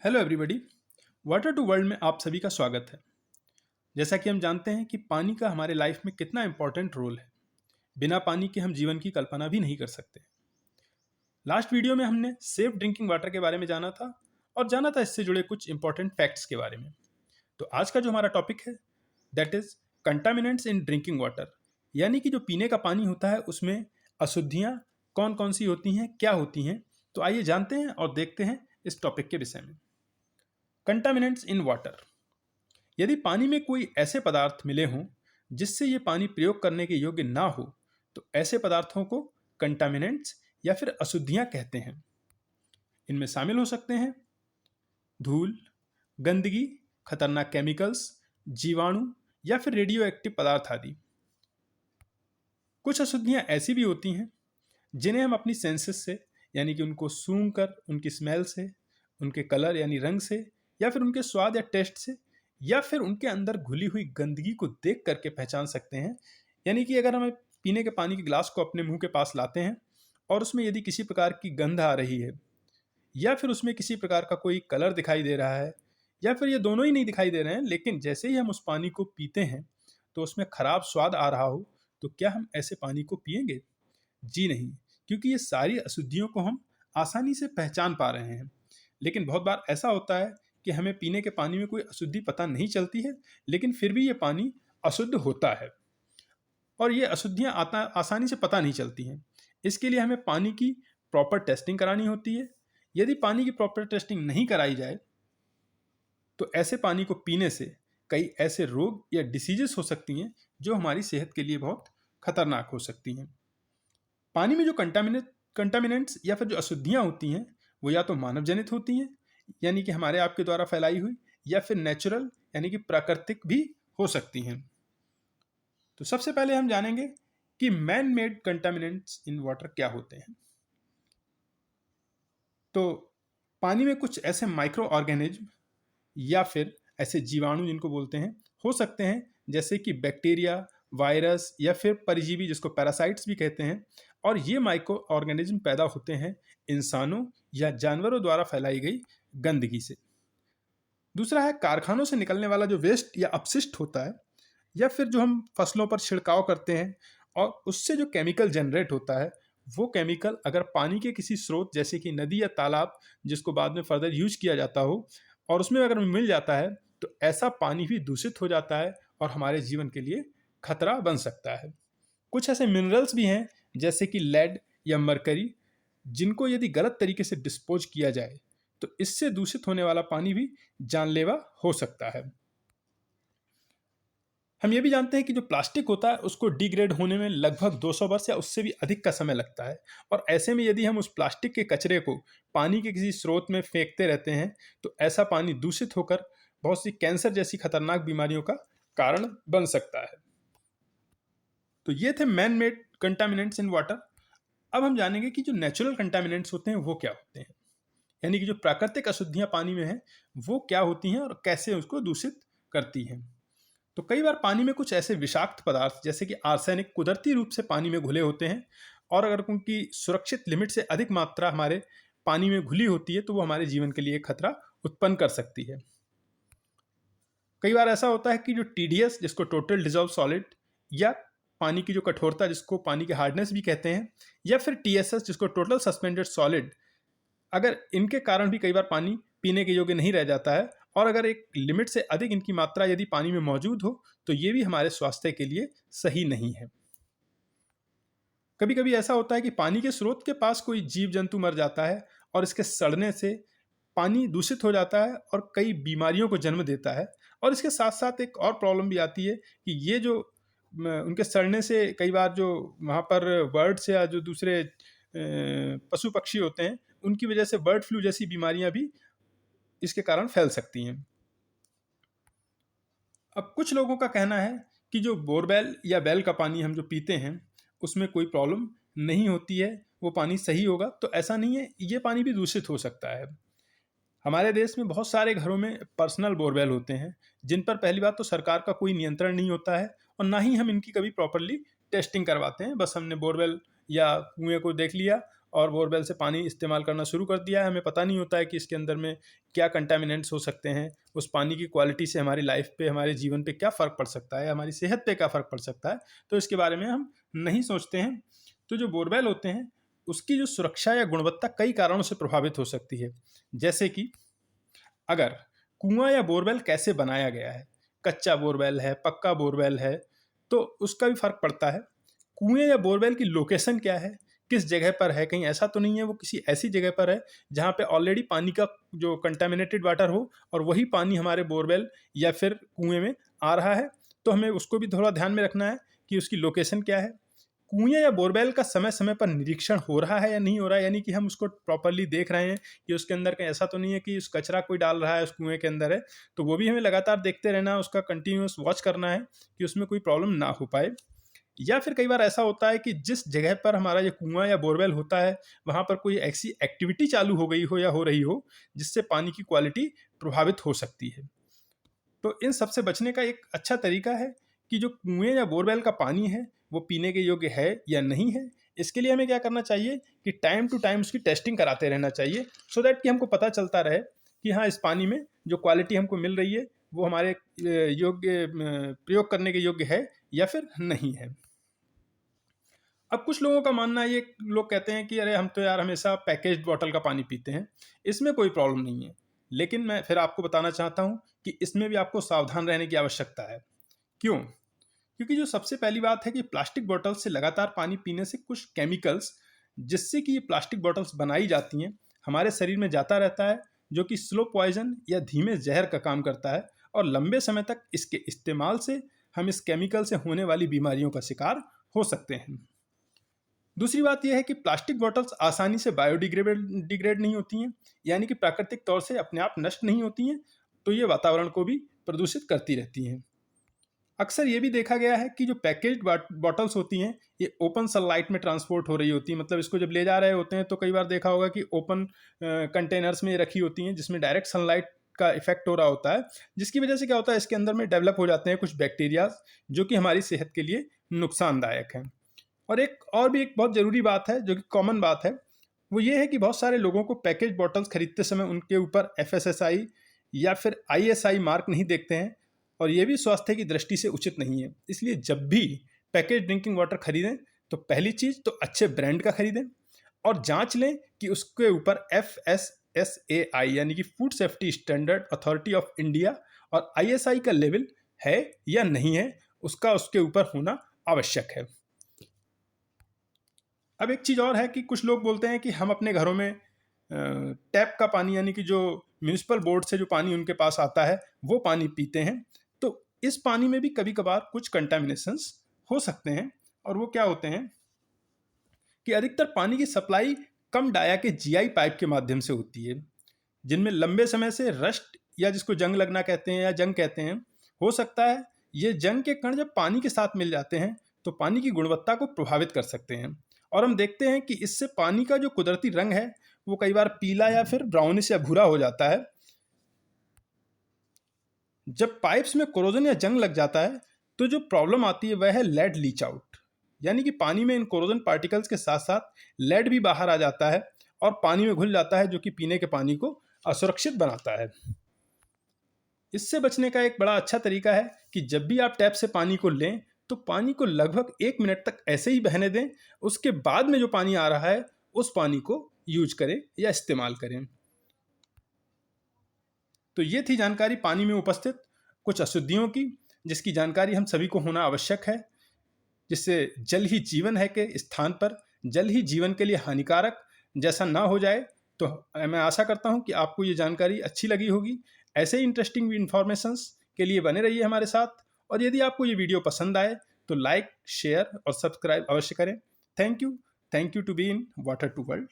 Hello everybody. Water to world में आप सभी का स्वागत है। जैसा कि हम जानते हैं कि पानी का हमारे लाइफ में कितना इम्पोर्टेंट रोल है। बिना पानी के हम जीवन की कल्पना भी नहीं कर सकते। लास्ट वीडियो में हमने सेफ ड्रिंकिंग वाटर के बारे में जाना था और जाना था इससे जुड़े कुछ इंपॉर्टेंट फैक्ट्स के बारे में। तो आज का जो हमारा टॉपिक है that is contaminants in drinking water, यानी कि जो पीने का पानी होता है उसमें अशुद्धियाँ कौन कौन सी होती हैं, क्या होती हैं। तो आइए जानते हैं और देखते हैं इस टॉपिक के विषय में। कंटामिनेंट्स इन वाटर, यदि पानी में कोई ऐसे पदार्थ मिले हों जिससे ये पानी प्रयोग करने के योग्य ना हो तो ऐसे पदार्थों को कंटामिनेंट्स या फिर अशुद्धियां कहते हैं। इनमें शामिल हो सकते हैं धूल, गंदगी, खतरनाक केमिकल्स, जीवाणु या फिर रेडियो एक्टिव पदार्थ आदि। कुछ अशुद्धियां ऐसी भी होती हैं जिन्हें हम अपनी सेंसेस से, यानी कि उनको सूंघ कर, उनकी स्मेल से, उनके कलर यानी रंग से, या फिर उनके स्वाद या टेस्ट से, या फिर उनके अंदर घुली हुई गंदगी को देख करके पहचान सकते हैं। यानी कि अगर हम पीने के पानी के गिलास को अपने मुंह के पास लाते हैं और उसमें यदि किसी प्रकार की गंध आ रही है या फिर उसमें किसी प्रकार का कोई कलर दिखाई दे रहा है या फिर ये दोनों ही नहीं दिखाई दे रहे हैं, लेकिन जैसे ही हम उस पानी को पीते हैं तो उसमें खराब स्वाद आ रहा हो, तो क्या हम ऐसे पानी को पिएंगे? जी नहीं, क्योंकि ये सारी अशुद्धियों को हम आसानी से पहचान पा रहे हैं। लेकिन बहुत बार ऐसा होता है कि हमें पीने के पानी में कोई अशुद्धि पता नहीं चलती है, लेकिन फिर भी ये पानी अशुद्ध होता है और ये अशुद्धियाँ आसानी से पता नहीं चलती हैं। इसके लिए हमें पानी की प्रॉपर टेस्टिंग करानी होती है। यदि पानी की प्रॉपर टेस्टिंग नहीं कराई जाए तो ऐसे पानी को पीने से कई ऐसे रोग या डिसीजेस हो सकती हैं जो हमारी सेहत के लिए बहुत खतरनाक हो सकती हैं। पानी में जो कंटामिनेंट्स या फिर जो अशुद्धियाँ होती हैं वो या तो मानव जनित होती हैं, यानी कि हमारे आपके द्वारा फैलाई हुई, या फिर नेचुरल यानी कि प्राकृतिक भी हो सकती हैं। तो सबसे पहले हम जानेंगे कि man made contaminants in water क्या होते हैं। तो पानी में कुछ ऐसे माइक्रो ऑर्गेनिज्म या फिर ऐसे जीवाणु जिनको बोलते हैं हो सकते हैं, जैसे कि बैक्टीरिया, वायरस या फिर परजीवी जिसको पैरासाइट्स भी कहते हैं। और ये माइक्रो ऑर्गेनिज्म पैदा होते हैं इंसानों या जानवरों द्वारा फैलाई गई गंदगी से। दूसरा है कारखानों से निकलने वाला जो वेस्ट या अपशिष्ट होता है, या फिर जो हम फसलों पर छिड़काव करते हैं और उससे जो केमिकल जनरेट होता है, वो केमिकल अगर पानी के किसी स्रोत जैसे कि नदी या तालाब जिसको बाद में फर्दर यूज किया जाता हो और उसमें अगर मिल जाता है तो ऐसा पानी भी दूषित हो जाता है और हमारे जीवन के लिए खतरा बन सकता है। कुछ ऐसे मिनरल्स भी हैं जैसे कि लेड या मरकरी, जिनको यदि गलत तरीके से डिस्पोज किया जाए तो इससे दूषित होने वाला पानी भी जानलेवा हो सकता है। हम ये भी जानते हैं कि जो प्लास्टिक होता है उसको डिग्रेड होने में लगभग 200 वर्ष या उससे भी अधिक का समय लगता है, और ऐसे में यदि हम उस प्लास्टिक के कचरे को पानी के किसी स्रोत में फेंकते रहते हैं तो ऐसा पानी दूषित होकर बहुत सी कैंसर जैसी खतरनाक बीमारियों का कारण बन सकता है। तो ये थे man made contaminants in water. अब हम जानेंगे कि जो नेचुरल कंटामिनेंट्स होते हैं वो क्या होते हैं, यानी कि जो प्राकृतिक अशुद्धियां पानी में हैं वो क्या होती हैं और कैसे उसको दूषित करती हैं। तो कई बार पानी में कुछ ऐसे विषाक्त पदार्थ जैसे कि आर्सेनिक कुदरती रूप से पानी में घुले होते हैं, और अगर उनकी सुरक्षित लिमिट से अधिक मात्रा हमारे पानी में घुली होती है तो वो हमारे जीवन के लिए खतरा उत्पन्न कर सकती है। कई बार ऐसा होता है कि जो टीडीएस जिसको टोटल डिजॉल्व सॉलिड, या पानी की जो कठोरता जिसको पानी के हार्डनेस भी कहते हैं, या फिर टीएसएस जिसको टोटल सस्पेंडेड सॉलिड, अगर इनके कारण भी कई बार पानी पीने के योग्य नहीं रह जाता है, और अगर एक लिमिट से अधिक इनकी मात्रा यदि पानी में मौजूद हो तो ये भी हमारे स्वास्थ्य के लिए सही नहीं है। कभी कभी ऐसा होता है कि पानी के स्रोत के पास कोई जीव जंतु मर जाता है और इसके सड़ने से पानी दूषित हो जाता है और कई बीमारियों को जन्म देता है। और इसके साथ साथ एक और प्रॉब्लम भी आती है कि ये जो उनके सड़ने से कई बार जो वहाँ पर बर्ड्स या जो दूसरे पशु पक्षी होते हैं उनकी वजह से बर्ड फ्लू जैसी बीमारियां भी इसके कारण फैल सकती हैं। अब कुछ लोगों का कहना है कि जो बोरवेल या वेल का पानी हम जो पीते हैं उसमें कोई प्रॉब्लम नहीं होती है, वो पानी सही होगा। तो ऐसा नहीं है, ये पानी भी दूषित हो सकता है। हमारे देश में बहुत सारे घरों में पर्सनल बोरवेल होते हैं जिन पर पहली बात तो सरकार का कोई नियंत्रण नहीं होता है, और ना ही हम इनकी कभी प्रॉपरली टेस्टिंग करवाते हैं। बस हमने बोरवेल या कुएं को देख लिया और बोरवेल से पानी इस्तेमाल करना शुरू कर दिया है। हमें पता नहीं होता है कि इसके अंदर में क्या कंटामिनेंट्स हो सकते हैं, उस पानी की क्वालिटी से हमारी लाइफ पे, हमारे जीवन पे क्या फ़र्क पड़ सकता है, हमारी सेहत पे क्या फ़र्क पड़ सकता है, तो इसके बारे में हम नहीं सोचते हैं। तो जो बोरवेल होते हैं उसकी जो सुरक्षा या गुणवत्ता कई कारणों से प्रभावित हो सकती है। जैसे कि अगर कुआं या बोरवेल कैसे बनाया गया है, कच्चा बोरवेल है, पक्का बोरवेल है, तो उसका भी फर्क पड़ता है। कुएं या बोरवेल की लोकेशन क्या है, किस जगह पर है, कहीं ऐसा तो नहीं है वो किसी ऐसी जगह पर है जहाँ पे ऑलरेडी पानी का जो कंटेमिनेटेड वाटर हो और वही पानी हमारे बोरवेल या फिर कुएं में आ रहा है। तो हमें उसको भी थोड़ा ध्यान में रखना है कि उसकी लोकेशन क्या है। कुएं या बोरवेल का समय समय पर निरीक्षण हो रहा है या नहीं हो रहा है, यानी कि हम उसको प्रॉपरली देख रहे हैं कि उसके अंदर कहीं ऐसा तो नहीं है कि उस कचरा कोई डाल रहा है उस कुएं के अंदर है। तो वो भी हमें लगातार देखते रहना है, उसका कंटिन्यूस वॉच करना है कि उसमें कोई प्रॉब्लम ना हो पाए। या फिर कई बार ऐसा होता है कि जिस जगह पर हमारा ये कुआं या बोरवेल होता है वहाँ पर कोई ऐसी एक्टिविटी चालू हो गई हो या हो रही हो जिससे पानी की क्वालिटी प्रभावित हो सकती है। तो इन सब से बचने का एक अच्छा तरीका है कि जो कुएं या बोरवेल का पानी है वो पीने के योग्य है या नहीं है। इसके लिए हमें क्या करना चाहिए कि टाइम टू टाइम उसकी टेस्टिंग कराते रहना चाहिए, सो दैट कि हमको पता चलता रहे कि हाँ, इस पानी में जो क्वालिटी हमको मिल रही है वो हमारे योग्य प्रयोग करने के योग्य है या फिर नहीं है। अब कुछ लोगों का मानना है, ये लोग कहते हैं कि अरे हम तो यार हमेशा पैकेज्ड बॉटल का पानी पीते हैं, इसमें कोई प्रॉब्लम नहीं है। लेकिन मैं फिर आपको बताना चाहता हूँ कि इसमें भी आपको सावधान रहने की आवश्यकता है। क्यों? क्योंकि जो सबसे पहली बात है कि प्लास्टिक बॉटल से लगातार पानी पीने से कुछ केमिकल्स, जिससे कि ये प्लास्टिक बॉटल्स बनाई जाती हैं, हमारे शरीर में जाता रहता है, जो कि स्लो पॉइजन या धीमे जहर का काम करता है और लंबे समय तक इसके इस्तेमाल से हम इस केमिकल से होने वाली बीमारियों का शिकार हो सकते हैं। दूसरी बात यह है कि प्लास्टिक बॉटल्स आसानी से डिग्रेड नहीं होती हैं, यानी कि प्राकृतिक तौर से अपने आप नष्ट नहीं होती हैं, तो ये वातावरण को भी प्रदूषित करती रहती हैं। अक्सर ये भी देखा गया है कि जो पैकेज्ड बॉटल्स होती हैं ये ओपन सनलाइट में ट्रांसपोर्ट हो रही होती हैं, मतलब इसको जब ले जा रहे होते हैं तो कई बार देखा होगा कि ओपन कंटेनर्स में रखी होती हैं जिसमें डायरेक्ट सनलाइट का इफेक्ट हो रहा होता है, जिसकी वजह से क्या होता है इसके अंदर में डेवलप हो जाते हैं कुछ बैक्टीरिया जो कि हमारी सेहत के लिए नुकसानदायक हैं। और भी एक बहुत ज़रूरी बात है जो कि कॉमन बात है, वो ये है कि बहुत सारे लोगों को पैकेज बॉटल्स खरीदते समय उनके ऊपर एफएसएसआई या फिर आईएसआई मार्क नहीं देखते हैं, और ये भी स्वास्थ्य की दृष्टि से उचित नहीं है। इसलिए जब भी पैकेज ड्रिंकिंग वाटर खरीदें तो पहली चीज़ तो अच्छे ब्रांड का खरीदें और जांच लें कि उसके ऊपर FSSAI यानी कि food safety standard authority of India और आईएसआई का लेवल है या नहीं है, उसका उसके ऊपर होना आवश्यक है। अब एक चीज़ और है कि कुछ लोग बोलते हैं कि हम अपने घरों में टैप का पानी, यानी कि जो म्यूनिसिपल बोर्ड से जो पानी उनके पास आता है वो पानी पीते हैं। तो इस पानी में भी कभी कभार कुछ कंटामिनेशंस हो सकते हैं, और वो क्या होते हैं कि अधिकतर पानी की सप्लाई कम डाया के जीआई पाइप के माध्यम से होती है, जिनमें लंबे समय से रस्ट या जिसको जंग लगना कहते हैं या जंग कहते हैं हो सकता है। ये जंग के कण जब पानी के साथ मिल जाते हैं तो पानी की गुणवत्ता को प्रभावित कर सकते हैं, और हम देखते हैं कि इससे पानी का जो कुदरती रंग है वो कई बार पीला या फिर ब्राउनिश या भूरा हो जाता है। जब पाइप्स में कोरोजन या जंग लग जाता है तो जो प्रॉब्लम आती है वह है लेड लीच आउट, यानी कि पानी में इन कोरोजन पार्टिकल्स के साथ साथ लेड भी बाहर आ जाता है और पानी में घुल जाता है, जो कि पीने के पानी को असुरक्षित बनाता है। इससे बचने का एक बड़ा अच्छा तरीका है कि जब भी आप टैप से पानी को लें तो पानी को लगभग 1 मिनट तक ऐसे ही बहने दें, उसके बाद में जो पानी आ रहा है उस पानी को यूज करें या इस्तेमाल करें। तो ये थी जानकारी पानी में उपस्थित कुछ अशुद्धियों की, जिसकी जानकारी हम सभी को होना आवश्यक है, जिससे जल ही जीवन है के स्थान पर जल ही जीवन के लिए हानिकारक जैसा ना हो जाए। तो मैं आशा करता हूँ कि आपको ये जानकारी अच्छी लगी होगी। ऐसे ही इंटरेस्टिंग इन्फॉर्मेशंस के लिए बने रहिए हमारे साथ, और यदि आपको ये वीडियो पसंद आए तो लाइक, शेयर और सब्सक्राइब अवश्य करें। Thank you to be in water to world.